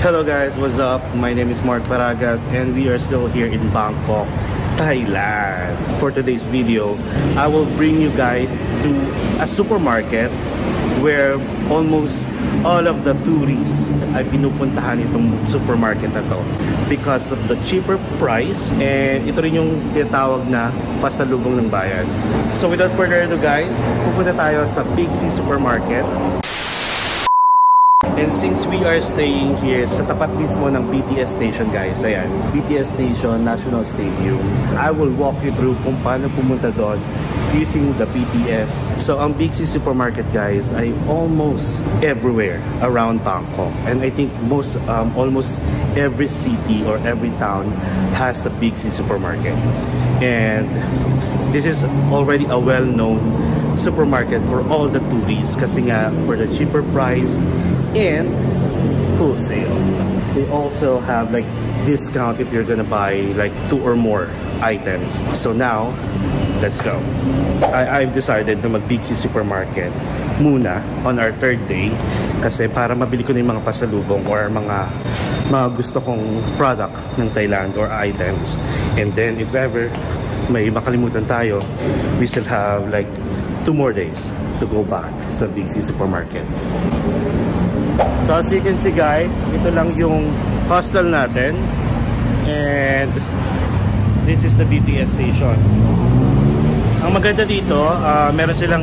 Hello guys, what's up? My name is Mark Paragas and we are still here in Bangkok, Thailand. For today's video, I will bring you guys to a supermarket where almost all of the tourists ay pinupuntahan itong supermarket na to because of the cheaper price, and ito rin yung tinatawag na pasalubong ng bayan. So without further ado guys, pupunta tayo sa Big C Supermarket. And since we are staying here sa tapat mismo ng BTS station guys, ayan, BTS station, National Stadium, I will walk you through kung paano pumunta doon using the BTS. So ang Big C Supermarket guys ay almost everywhere around Bangkok, and I think almost every city or every town has a Big C Supermarket, and this is already a well-known supermarket for all the tourists kasi nga for the cheaper price and full sale. They also have like discount if you're gonna buy like 2 or more items. So now, let's go. I've decided na mag Big C Supermarket muna on our 3rd day kasi para mabili ko na yung mga pasalubong or mga gusto kong product ng Thailand or items. And then if ever may makalimutan tayo, we still have like 2 more days to go back sa Big C Supermarket. So as you can see guys, ito lang yung hostel natin, and this is the BTS station. Ang maganda dito, meron silang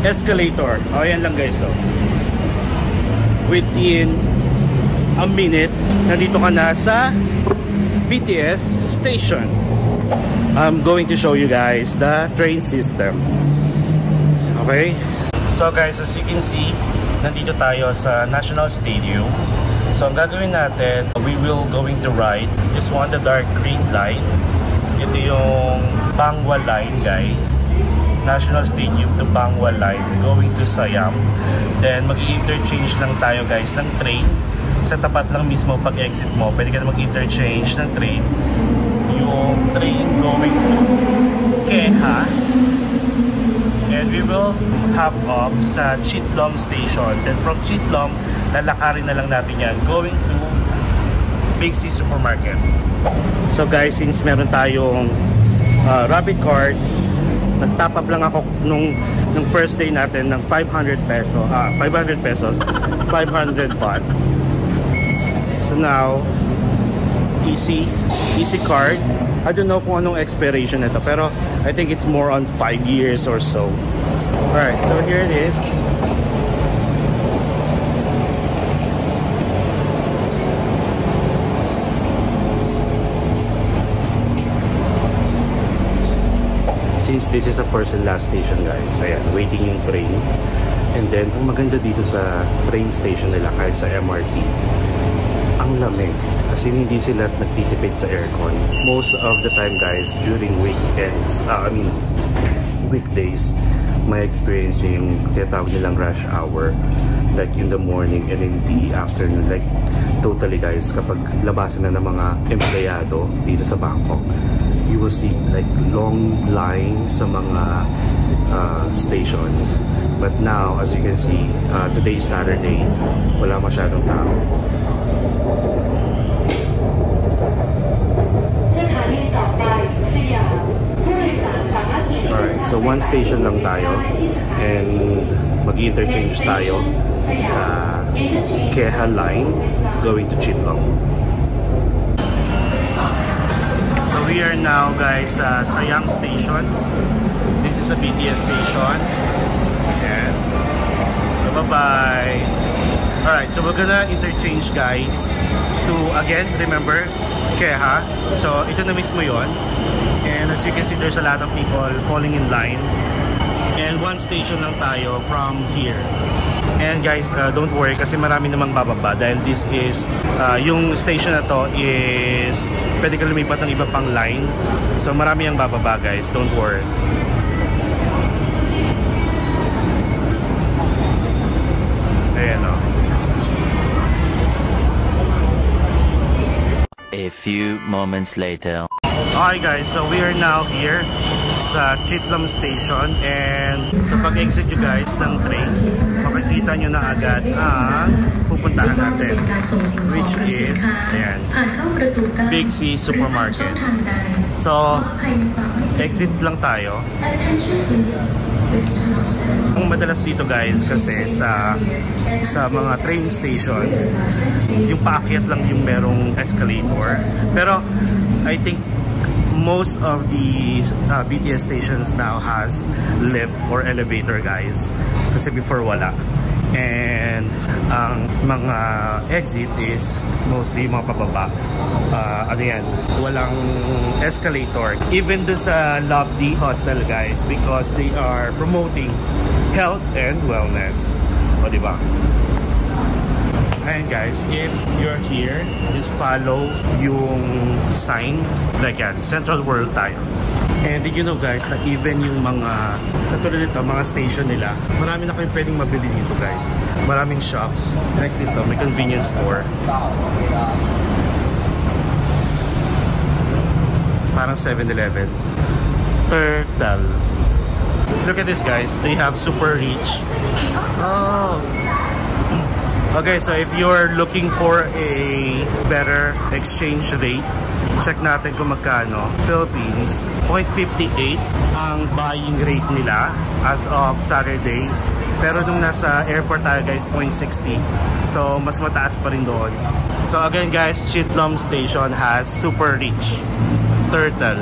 escalator. O yan lang guys, so within a minute nandito ka na sa BTS station. I'm going to show you guys the train system. Okay, so guys, as you can see, nandito tayo sa National Stadium. So ang gagawin natin, we will going to ride this one, the dark green line. Ito yung Bangwa line guys, National Stadium to Bangwa line going to Siam. Then mag-i-interchange lang tayo guys ng train sa tapat lang mismo. Pag exit mo, pwede ka na mag-interchange ng train. Yung train going to Keha, and we will have off sa Chitlom station. Then from Chitlom, lalakarin na lang natin yan going to Big C Supermarket. So guys, since meron tayong Rapid Card, nag-top up lang ako nung first day natin ng 500 pesos, 500 baht. So now, easy card. I don't know kung anong expiration nito, pero I think it's more on 5 years or so. Alright, so here it is. Since this is the first and last station guys, ayan, waiting yung train. And then, ang maganda dito sa train station nila kahit sa MRT, ang lamig. Kasi hindi sila nagtitipid sa aircon. Most of the time guys, during weekends, weekdays, may experience yung tinatawag nilang rush hour, like in the morning and in the afternoon. Like totally guys, kapag labasan na ng mga empleyado dito sa Bangkok, you will see like long lines sa mga stations. But now, as you can see, today is Saturday, wala masyadong tao. Alright, so one station lang tayo and mag-interchange tayo sa Keha line going to Chitlom. So we are now guys sa Siam station. This is a BTS station. And so bye-bye. Alright, so we're gonna interchange guys to, again, remember, Keha. So ito na mismo yon. And as you can see, there's a lot of people falling in line. And one station lang tayo from here. And guys, don't worry kasi marami namang bababa dahil this is, yung station na to is pwede ka lumipat ng iba pang line. So marami ang bababa guys, don't worry. Ayan o. A few moments later. Okay guys, so we are now here sa Chitlom station, and so pag exit you guys ng train, makikita nyo na agad ang pupuntahan natin, which is ayan, Big C Supermarket. So, exit lang tayo. Ang madalas dito guys kasi sa mga train stations, yung paakyat lang yung merong escalator. Pero I think most of the BTS stations now has lift or elevator guys, kasi before wala. And ang mga exit is mostly mga pababa. Ano yan, walang escalator. Even do sa Lobby Hostel guys, because they are promoting health and wellness. O diba? Ayan guys, if you're here, just follow yung signs. Like yan, Central World tayo. And did you know guys, na even yung mga katulad nito, mga station nila, marami na kayong pwedeng mabili dito guys. Maraming shops. Like this, may convenience store. Parang 7-Eleven. Turtle. Look at this guys, they have Super Reach. Oh. Okay, so if you're looking for a better exchange rate, check natin kung magkano. Philippines, 0.58 ang buying rate nila as of Saturday. Pero nung nasa airport tayo guys, 0.60. So, mas mataas pa rin doon. So again guys, Chitlom Station has Super Reach. Turtle.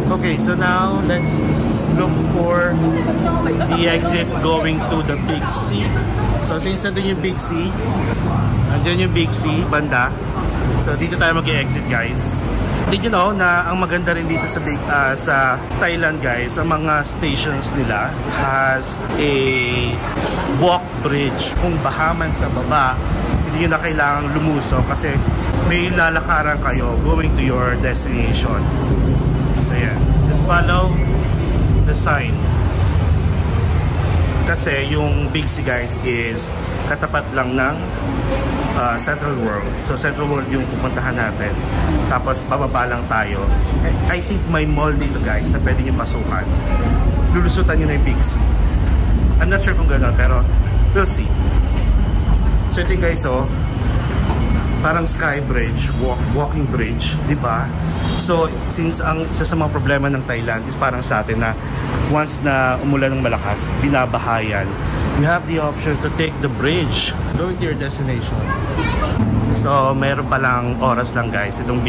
Okay, so now let's look for the exit going to the Big C. So since nandun yung Big C, andyan yung Big C, banda. So dito tayo mag-exit guys. Did you know na ang maganda rin dito sa Thailand guys, ang mga stations nila has a walk bridge. Kung bahaman sa baba, hindi nyo na kailangang lumuso kasi may lalakaran kayo going to your destination. So yeah, just follow the sign. Kasi yung Big C guys is katapat lang ng Central World. So Central World yung pupuntahan natin. Tapos bababa lang tayo. I think may mall dito guys na pwede nyo pasukan. Lulusutan nyo na yung Big C. I'm not sure kung gano'n, pero we'll see. So ito guys, oh, parang sky bridge, walking bridge, di ba? So since ang isa sa mga problema ng Thailand is parang sa atin na once na umulan ng malakas, binabahayan, you have the option to take the bridge going to your destination. So meron palang oras lang guys itong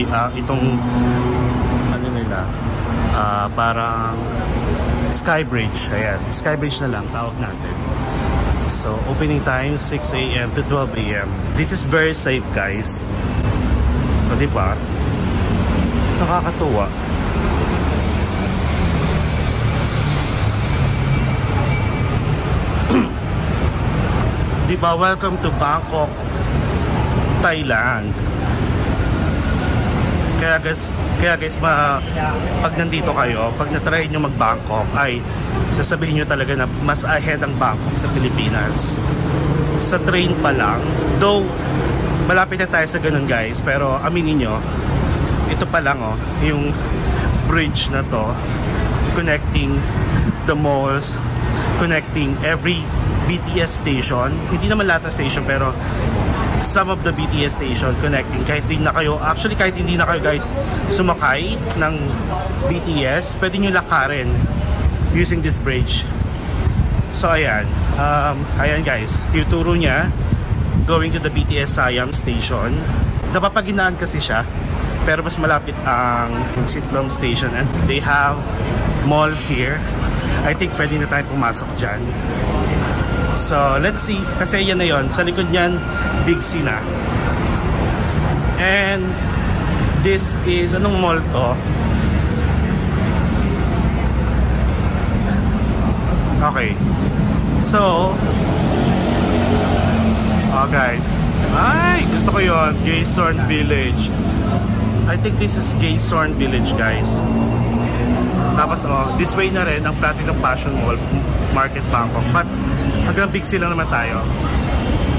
ano nila, parang sky bridge. Ayan, sky bridge na lang tawag natin. So opening time 6 AM to 12 AM. This is very safe guys. So di ba? Nakakatuwa. Di ba? Welcome to Bangkok, Thailand. Kaya guys, pag nandito kayo, pag na-try nyo mag-Bangkok, ay sasabihin nyo talaga na mas ahead ang Bangkok sa Pilipinas. Sa train pa lang, though malapit na tayo sa ganun guys, pero aminin nyo, ito pa lang oh, yung bridge na to, connecting the malls, connecting every BTS station. Hindi naman lahat ng station, pero some of the BTS station connecting. Kahit hindi na kayo, actually kahit hindi na kayo guys sumakay ng BTS, pwede nyo lakarin using this bridge. So ayan, ayan guys, tuturo niya going to the BTS Siam station. Napapaginaan kasi siya, pero mas malapit ang Chitlom station, and they have mall here. I think pwede na tayo pumasok dyan. So let's see, kasi yan na yun, sa likod niyan Big C na. And this is, anong mall to? Okay, so guys, ay gusto ko yun, Quezon Village. I think this is Quezon Village guys. Tapos this way na rin ang Platinum Fashion Mall, Market Bangkok. But hanggang Big C lang naman tayo.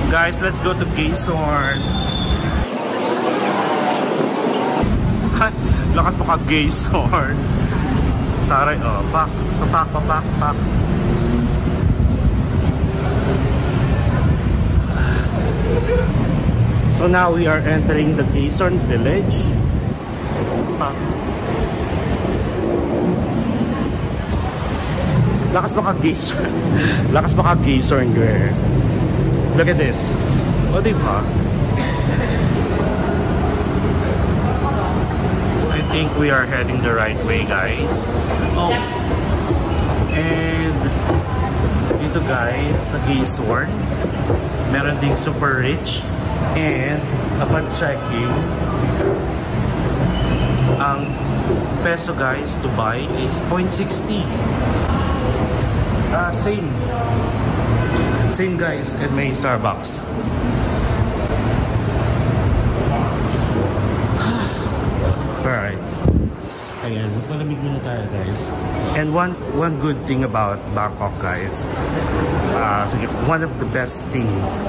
Guys, let's go to Quezon. Lakas mo ka, Quezon. Taray, pak. So now we are entering the Quezon village. Lakas baka Quezon. Lakas baka Quezon, girl. Look at this. O, diba? I think we are heading the right way, guys. Oh. And dito, guys, sa Quezon, meron ding super rich. And upon checking, ang peso, guys, to buy is 0.60. Same guys at may Starbucks. Alright. Ayan, malamig muna tayo, guys. And one good thing about Bangkok, guys, one of the best things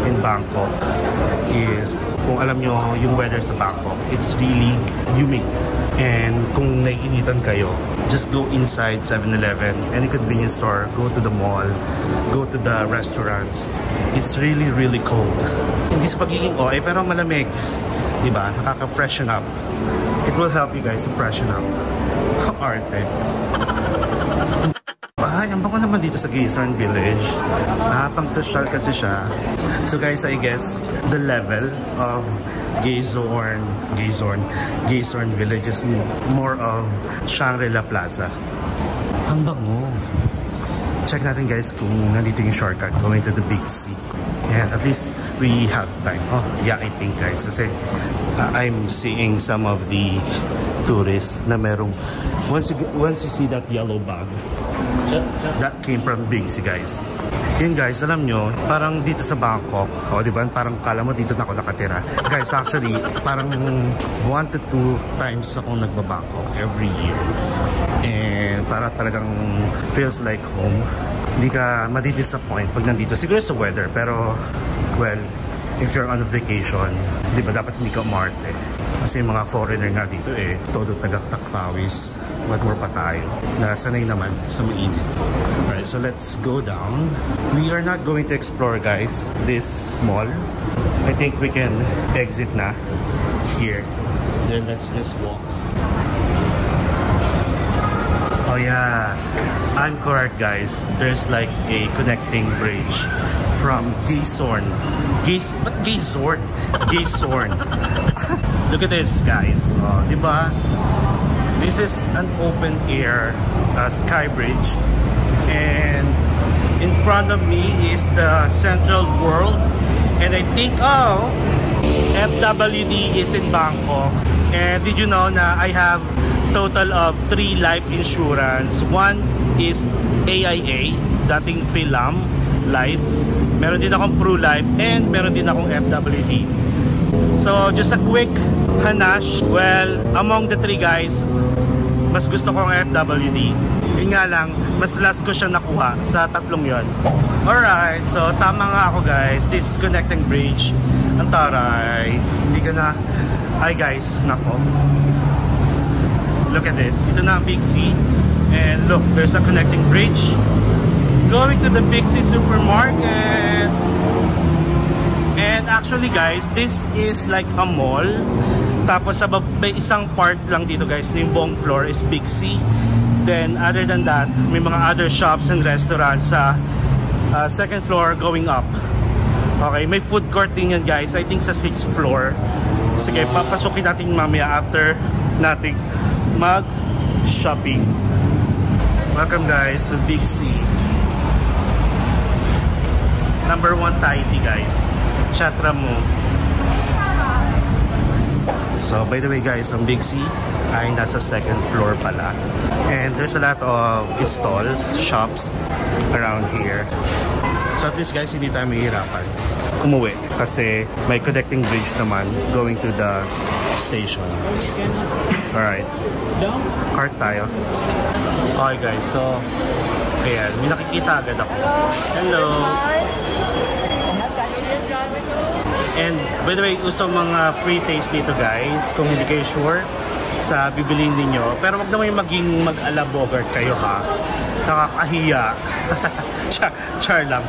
in Bangkok is, kung alam nyo yung weather sa Bangkok, it's really humid. And kung naiinitan kayo, just go inside 7-Eleven, any convenience store, go to the mall, go to the restaurants. It's really, really cold. Hindi sa pagiging OA, pero malamig. Diba? Nakaka-freshen up. It will help you guys to freshen up. Arte. Ay, ang bango naman dito sa Quezon Village. Pang-social kasi siya. So guys, I guess the level of Quezon Village is more of Shangri-La Plaza. Ang bango. Check natin, guys, kung nandito yung shortcut going to the Big C. And at least we have time. Oh, yeah, I think, guys, kasi I'm seeing some of the tourists na merong once you see that yellow bag, that came from Big C, guys. Yun, guys, alam nyo, parang dito sa Bangkok, o diba, parang kala mo dito na ako nakatira. Guys, actually, parang 1 to 2 times ako nagbabangkok every year. And para talagang feels like home. Hindi ka madi-disappoint pag nandito. Siguro sa weather, pero, well, if you're on a vacation, di ba, dapat hindi ka umarte. Kasi yung mga foreigner nga dito, todo tagaktak-pawis. What more pa tayo? Nasanay naman sa mainit. Alright, so let's go down. We are not going to explore, guys, this mall. I think we can exit na here. Then let's just walk. Oh yeah, I'm correct, guys. There's like a connecting bridge from Quezon. Quezon. Look at this, guys. Diba? This is an open air sky bridge, and in front of me is the Central World, and I think FWD is in Bangkok. And did you know na I have total of 3 life insurance? One is AIA, dating Philam Life. Meron din akong Pru Life, and meron din akong FWD. So just a quick hanash. Well, among the 3 guys, mas gusto ko ang FWD. Yun nga lang, mas last ko siya nakuha sa 3 yon. Alright, so tama nga ako, guys. This is connecting bridge. Ang taray. Hindi ka na. Hi guys, nako. Look at this. Ito na ang Big C. And look, there's a connecting bridge going to the Big C supermarket. And actually, guys, this is like a mall. Tapos sa may isang part lang dito, guys, yung buong floor is Big C. Then other than that, may mga other shops and restaurants sa second floor going up. Okay, may food court din yan, guys. I think sa 6th floor. Sige, papasukin natin mamaya after natin mag-shopping. Welcome, guys, to Big C. Number 1 Tahiti, guys. Chatramu. So, by the way, guys, ang Big C ay nasa 2nd floor pala. And there's a lot of stalls, shops around here. So at least, guys, hindi tayo mahihirapan umuwi kasi may connecting bridge naman going to the station. Alright. Cart tayo. Okay, guys. So, ayan. May nakikita agad ako. Hello! And by the way, uso mga free taste dito, guys. Kung hindi kayo sure sa bibiliin ninyo. Pero wag naman maging mag-alabogart kayo, ha. Nakakahiya. Char lang.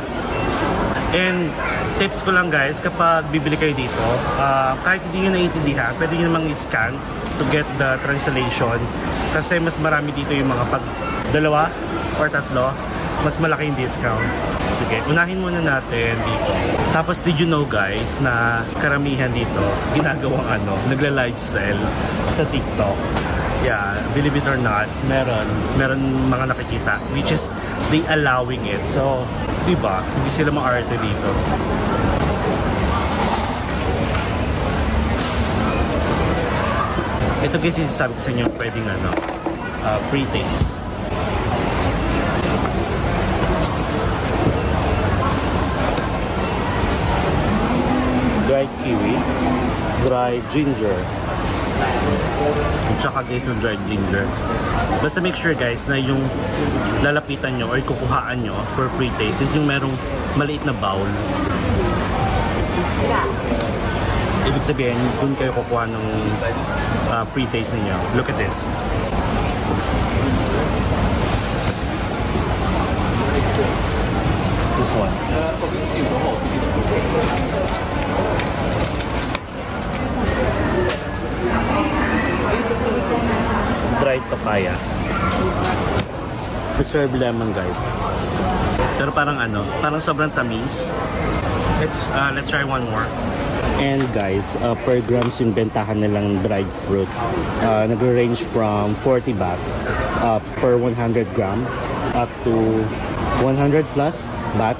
And tips ko lang guys, kapag bibili kayo dito, kahit hindi nyo naiintindihan, pwede nyo namang i-scan to get the translation. Kasi mas marami dito yung mga pag dalawa or tatlo, mas malaki yung discount. Sige, unahin muna natin dito. Tapos did you know guys na karamihan dito ginagawang nagla-live sell sa TikTok. Yeah, believe it or not, meron mga nakikita, which is they allowing it. So, diba, hindi sila ma-arte dito. Ito guys, sabi ko sa inyo, pwedeng free taste. Dried kiwi, dried ginger. Tsaka guys ng dried ginger. Basta make sure guys na yung lalapitan nyo or kukuhaan nyo for free taste is yung merong maliit na bowl. Ibig sabihin, dun kayo kukuha ng free taste ninyo. Look at this. This one. Dried papaya. Preserved lemon guys. Pero parang parang sobrang tamis. Let's try one more. And guys, per grams yung bentahan nilang dried fruit. Nag-range from 40 baht per 100 gram up to 100 plus baht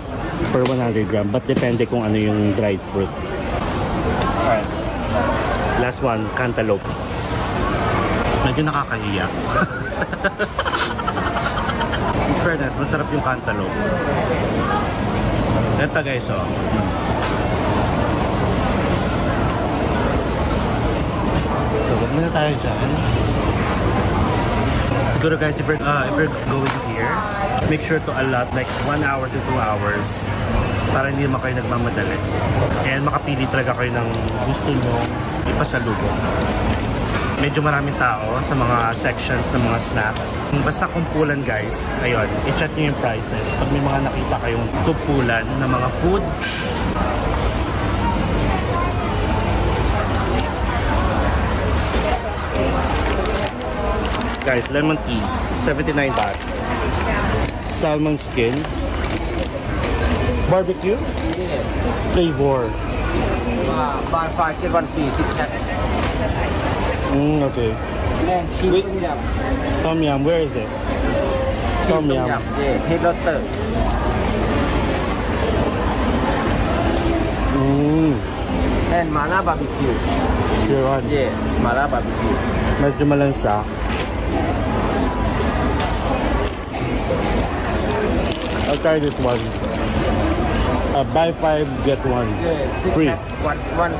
per 100 gram. But depende kung ano yung dried fruit. Alright. Last one, cantaloupe. Medyo nakakahiya. In fairness, masarap yung cantaloupe. Ito guys, oh. So, wag muna tayo dyan. Siguro guys, if you're going here, make sure to allot like 1 hour to 2 hours para hindi naman kayo nagmamadali. And makapili talaga kayo ng gusto nyo ipasalubong. Medyo maraming tao sa mga sections ng mga snacks. Basta kumpulan guys, ayun, i-check nyo yung prices. Pag may mga nakita kayong kumpulan ng mga food, guys, lemon tea, 79 baht. Salmon skin. Barbecue? Flavor. Buy 5 get 1 piece. Okay. And cheap yum. Tom yum, where is it? Tom yum. Yeah, Helotter. And Mala barbecue. Here on. Yeah, Mala barbecue. Medyo malansa. I'll try this one. Buy 5 get 1. Yeah, 6 free. Pack.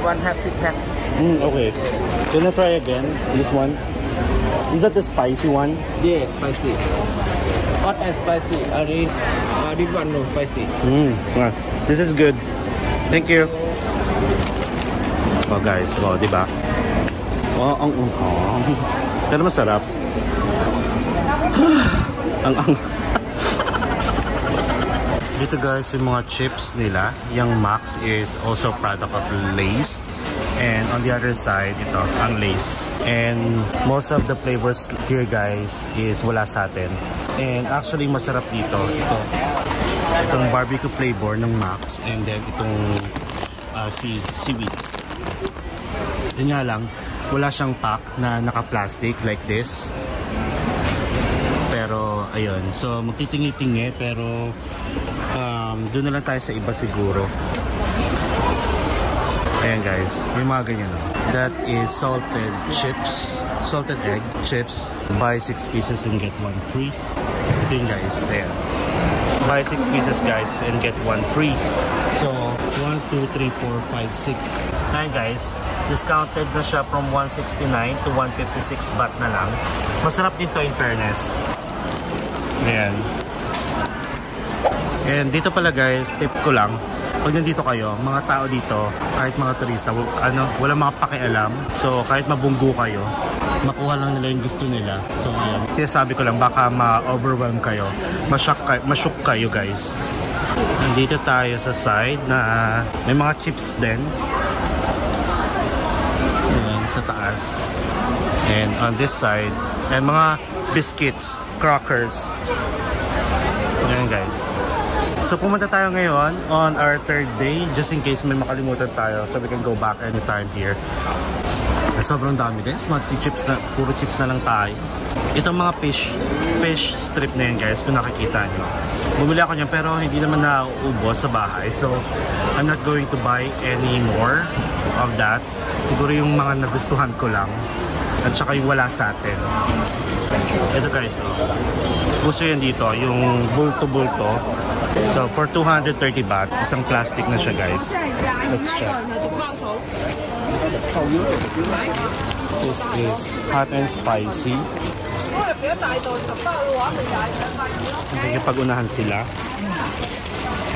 One have 6 pack. Okay. Can I try again? This one. Is that the spicy one? Yeah, spicy. Hot and spicy. This one no spicy. This is good. Thank you. Oh guys, oh, diba? Oh, ang pero masarap. ang Dito guys, yung mga chips nila, yung Max is also product of Lay's. And on the other side, ito, ang Lay's. And most of the flavors here guys is wala sa atin. And actually masarap dito. Itong barbecue flavor ng Max. And then itong seaweed. Yun nga lang, wala siyang pack na naka-plastic like this. Pero ayun, so magtitingi-tingi pero doon na lang tayo sa iba siguro. Ayan guys, may mga ganyan no? That is salted chips, salted egg chips. Buy 6 pieces and get 1 free. Ito yun guys, ayan. Buy 6 pieces guys and get 1 free. So 1, 2, 3, 4, 5, 6. Ayan guys, discounted na siya from 169 to 156 baht na lang. Masarap dito in fairness. Ayan. And dito pala guys, tip ko lang, pag nandito kayo, mga tao dito, kahit mga turista, walang mga pakialam. So kahit mabunggo kayo, makuha lang nila yung gusto nila. So ayan, sinasabi ko lang, baka ma-overwhelm kayo, ma-shock kayo guys. Nandito tayo sa side na may mga chips din. Ayan, sa taas. And on this side, may mga biscuits, crackers. Ayan guys. So pumunta tayo ngayon on our third day just in case may makalimutan tayo so we can go back anytime here. Sobrang dami guys, mga chips na, puro chips na lang tayo. Itong mga fish strip na yan guys, kung nakikita nyo. Bumili ako niyan pero hindi naman nauubos sa bahay. So I'm not going to buy any more of that. Siguro yung mga nagustuhan ko lang at saka yung wala sa atin. Ito guys, gusto yan dito, yung bulto-bulto. So for 230 baht, isang plastic na siya guys. Let's check. This is hot and spicy. Pag-unahan sila.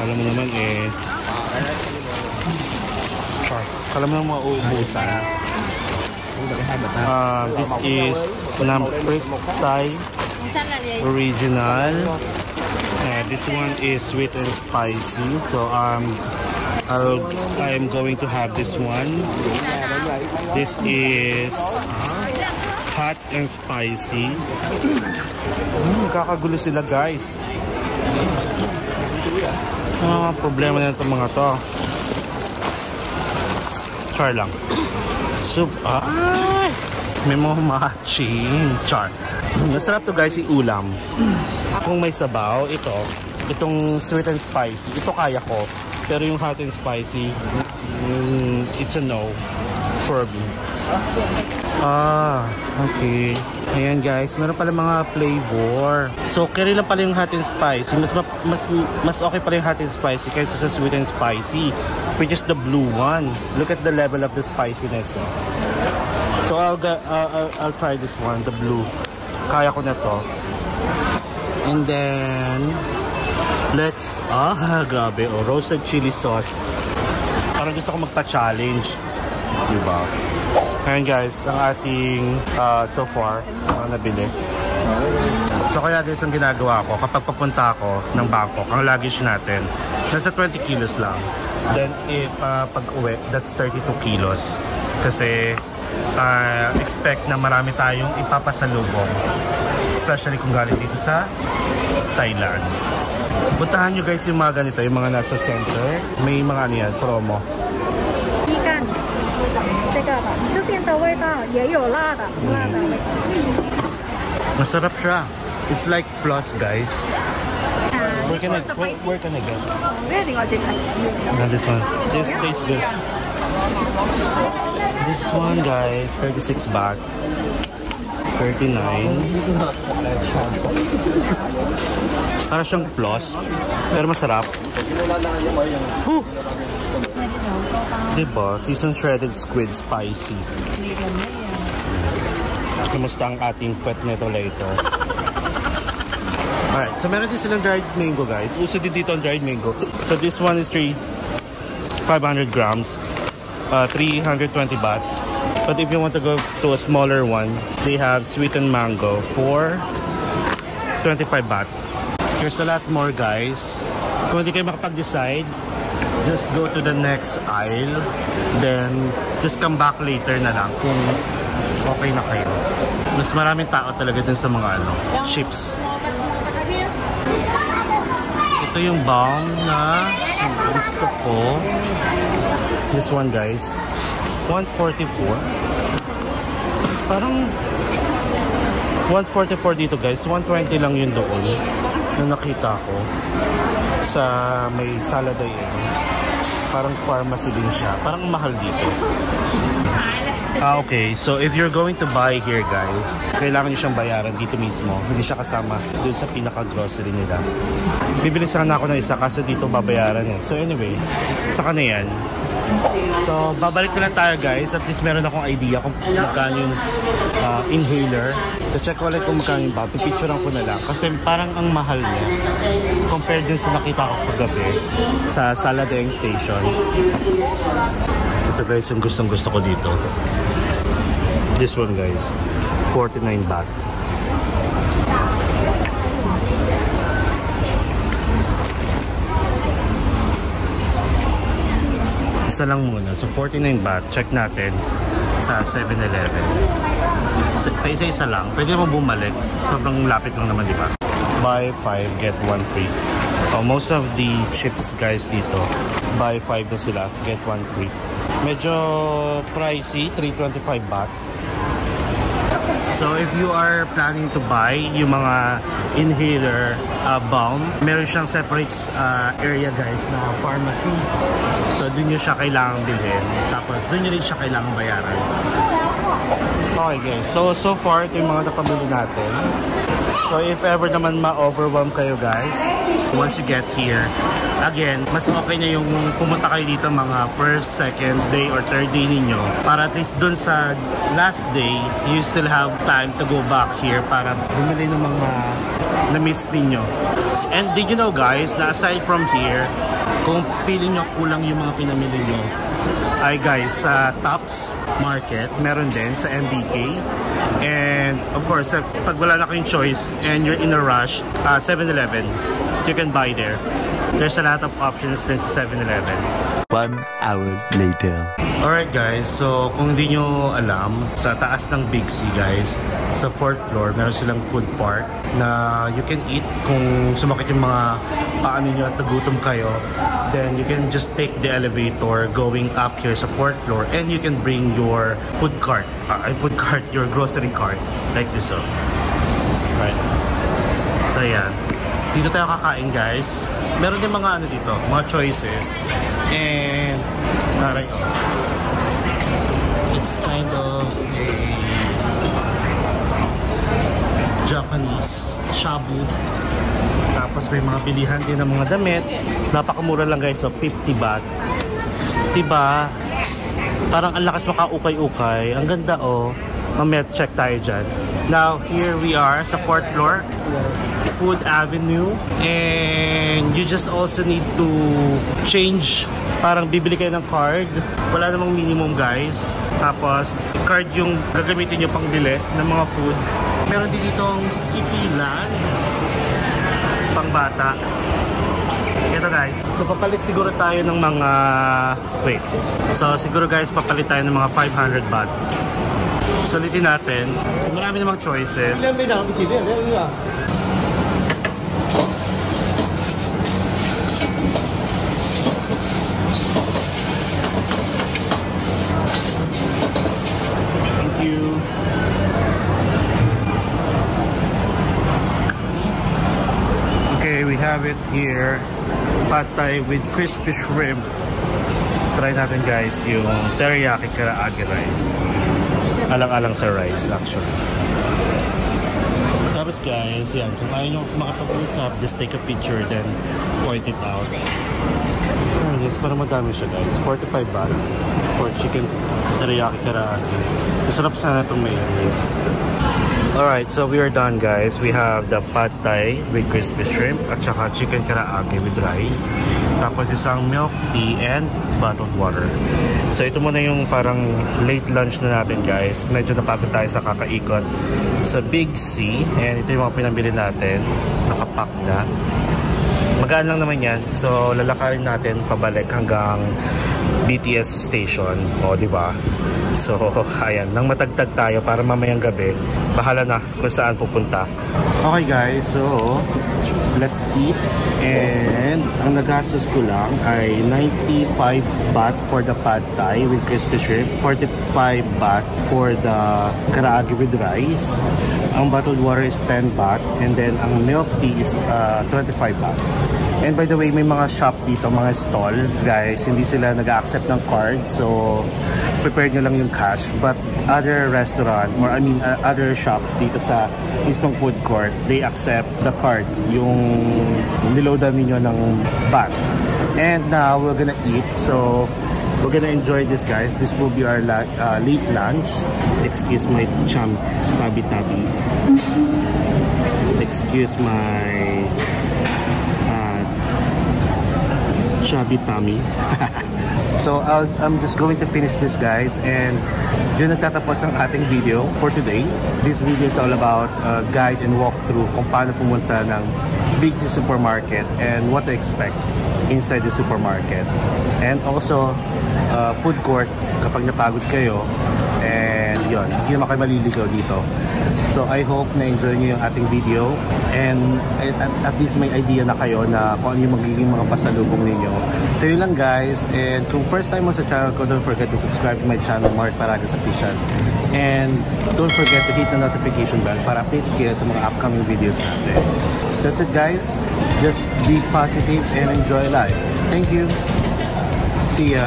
Alam mo naman alam mo naman mauubusan. This is Namprik Thai original. This one is sweet and spicy. So I'm going to have this one. This is hot and spicy. Nakakagulo sila guys. Problema na itong mga to. Char lang. Soup. May mga matching. Char. Masarap to guys, ulam. Kung may sabaw, itong sweet and spicy, ito kaya ko. Pero yung hot and spicy, it's a no for me. Okay. Ayan guys, meron pala mga flavor. So, carry lang pala yung hot and spicy. Mas okay pala yung hot and spicy kaysa sa sweet and spicy, which is the blue one. Look at the level of the spiciness. So, I'll try this one, the blue. Kaya ko na to. And then, let's, grabe, roasted chili sauce. Parang gusto ko magpa-challenge. Diba? Ayan guys, ang ating so far, nabili. So kaya guys, ang ginagawa ko, kapag papunta ako ng Bangkok, ang luggage natin, nasa 20 kilos lang. Then, pag uwi, that's 32 kilos. Kasi, expect na marami tayong ipapasalubong. Especially kung galing dito sa Thailand. Puntahan nyo guys yung mga ganito, yung mga nasa center. May mga ano yan, promo. Masarap siya. It's like plus guys. Where can I get? This one. This tastes good. This one guys, 36 baht. 39. Para siyang plus, pero masarap. Diba? Seasoned shredded squid spicy. Kumusta ang ating pet nito later? Alright, so meron din silang dried mango guys. Uso din dito ang dried mango. So this one is 500 grams. 320 baht. But if you want to go to a smaller one, they have sweetened mango for 25 baht. There's a lot more guys. Kung hindi kayo makapag-decide, just go to the next aisle. Then, just come back later na lang kung okay na kayo. Mas maraming tao talaga din sa mga chips. Ito yung balm na gusto ko. This one guys. 144. Parang 144 dito guys. 120 lang yun doon na nakita ko sa may Saladay. Parang pharmacy din siya. Parang mahal dito. Okay, so if you're going to buy here guys, kailangan nyo siyang bayaran dito mismo. Hindi siya kasama doon sa pinaka-grocery nila. Bibili sana ako ng isa kaso dito babayaran eh. So anyway, saka na yan. So babalik na lang tayo guys. At least meron akong idea kung magkano yung inhaler. So check ko ulit kung magkano yung bag. Pipicturean ko na lang. Kasi parang ang mahal niya compared din sa nakita ko paggabi sa Saladeng Station. Ito guys yung gustong gusto ko dito. This one guys, 49 baht. Isa lang muna. So 49 baht. Check natin sa 7-Eleven. Isa-isa lang. Pwede mo bumalik. Sobrang lapit lang naman, di ba? Buy 5, get 1 free. Most of the chips guys dito, buy 5 na sila, get 1 free. Medyo pricey, 325 baht. So if you are planning to buy yung mga inhaler balm, meron siyang separate area guys na pharmacy. So dun nyo siya kailangang bilhin. Tapos dun nyo rin siya kailangang bayaran. Okay guys, so far ito yung mga napamili natin. So if ever naman ma-overwhelm kayo guys, once you get here, again, mas okay na yung pumunta kayo dito mga first, second day or third day ninyo. Para at least dun sa last day, you still have time to go back here para bumili ng mga na-miss ninyo. And did you know guys, na aside from here, kung feeling nyo kulang yung mga pinamili nyo, ay guys, sa Tops Market, meron din sa MBK. And of course, pag wala na kayong choice and you're in a rush, 7-Eleven, you can buy there. There's a lot of options din sa 7-Eleven. 1 hour later. Alright guys, so kung hindi nyo alam, sa taas ng Big C guys, sa 4th floor, meron silang food park na you can eat kung sumakit yung mga paa ninyo at nagutom kayo. Then you can just take the elevator going up here sa 4th floor and you can bring your food cart, your grocery cart, like this oh. Right. So yan. Dito tayo kakain guys. Meron din mga ano dito, mga choices. And it's kind of a Japanese shabu. Tapos may mga bilihan din ng mga damit. Napakamura lang guys, so 50 baht. Diba? Parang ang lakas makaukay-ukay. Ang ganda oh. Mamaya check tayo dyan. Now, here we are sa 4th floor. Food Avenue. And you just also need to change. Parang bibili kayo ng card. Wala namang minimum guys. Tapos, card yung gagamitin nyo pang bili ng mga food. Meron din ditong Skippy Land. Pang bata. Ito guys. So, papalit siguro tayo ng mga... Wait. So, siguro guys, papalit tayo ng mga 500 baht. Sulitin natin. So, marami namang choices. Have it here, pad thai with crispy shrimp. Try natin guys yung teriyaki karaage rice. Alang-alang sa rice actually. Tapos guys, yan, kung ayaw nyo makapag-usap, just take a picture then point it out. Oh yes, parang madami siya guys. 45 baht for chicken teriyaki karaage. Masarap sana itong mayonnaise. Alright, so we are done guys. We have the pad thai with crispy shrimp at saka chicken karaage with rice. Tapos isang milk tea and bottled water. So ito muna yung parang late lunch na natin guys. Medyo napagod tayo sa kakaikot sa Big C. And ito yung mga pinambili natin. Nakapack na. Magaan lang naman yan. So lalakarin natin pabalik hanggang BTS station. O diba? So, ayan, nang matagtag tayo para mamayang gabi, bahala na kung saan pupunta. Okay guys, so let's eat. And ang nagastos ko lang ay 95 baht for the pad thai with crispy shrimp, 45 baht for the karaage with rice. Ang bottled water is 10 baht and then ang milk tea is 25 baht. And by the way, may mga shop dito, mga stall guys, hindi sila nag-accept ng card, so prepare nyo lang yung cash. But other restaurant or other shops dito sa mismong food court, they accept the card, yung niloadan ninyo ng baht. And now we're gonna eat, so we're gonna enjoy this guys. This will be our late lunch. Excuse my tabi-tabi. Excuse my chubby tummy. So I'm just going to finish this guys, and dyan nagtatapos ang ating video for today. This video is all about guide and walkthrough kung paano pumunta ng Big C Supermarket and what to expect. inside the supermarket. And also, food court kapag napagod kayo. And yun, hindi naman kayo maliligaw dito. So I hope na-enjoy nyo yung ating video. And at least may idea na kayo na kung ano yung magiging mga pasalubong ninyo. So yun lang guys. And kung first time mo sa channel ko, don't forget to subscribe to my channel, Mark Paragas Official. And don't forget to hit the notification bell para update kayo sa mga upcoming videos natin. That's it guys. Just be positive and enjoy life. Thank you. See ya.